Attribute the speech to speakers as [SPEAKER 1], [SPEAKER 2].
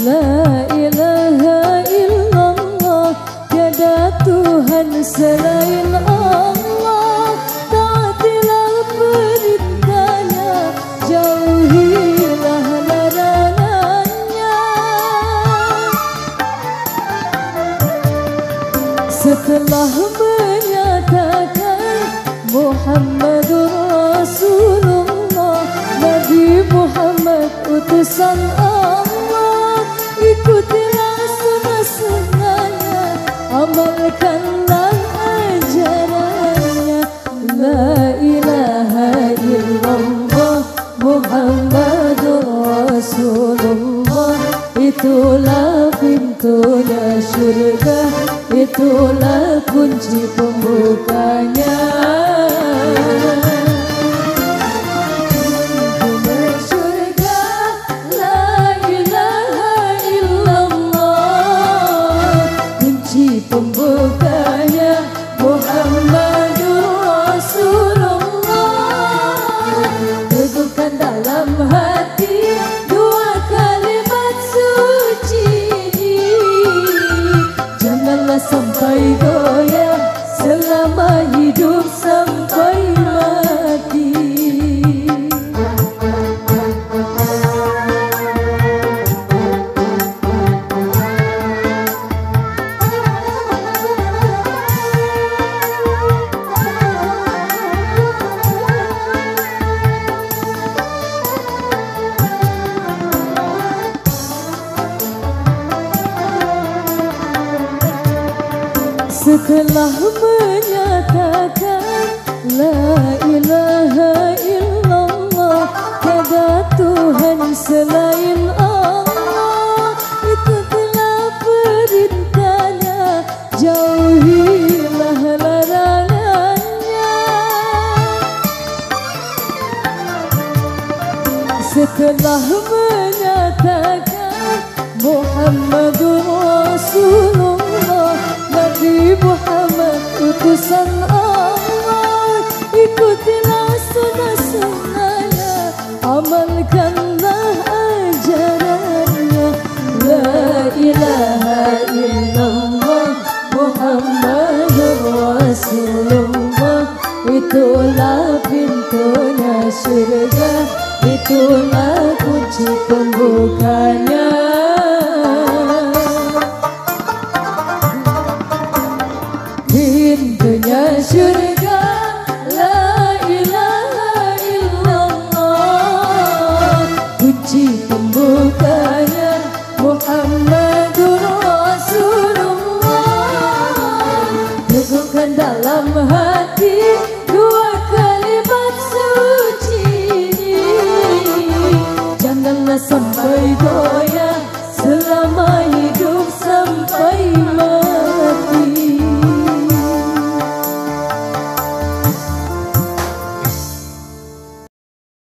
[SPEAKER 1] La ilaha illallah, tiada Tuhan selain Allah. Taatilah perintahnya, jauhilah larangannya. Setelah menyatakan Muhammadur Rasulullah, Nabi Muhammad utusan Allah, ikutilah sunnah-sunnahnya, amalkanlah ajarannya. La ilaha illallah Muhammadur Rasulullah, itulah pintunya syurga, itulah kunci pembukanya. Pembukanya Muhammadur Rasulullah, teguhkan dalam hati dua kalimat suci, janganlah sampai goyah selama hidup sampai mati. Setelah menyatakan La ilaha illallah, tiada Tuhan selain Allah, ikutilah perintahnya, jauhilah larangannya. Setelah menyatakan Muhammadur Rasulullah, Nabi Muhammad utusan Allah, ikutilah sunnah-sunnahnya, amalkanlah ajarannya. La ilaha illallah Muhammadur Rasulullah, itulah pintunya syurga, itulah kunci pembukanya. Pintunya syurga, la ilaha illallah, kunci pembukanya Muhammadur Rasulullah, teguhkan dalam hati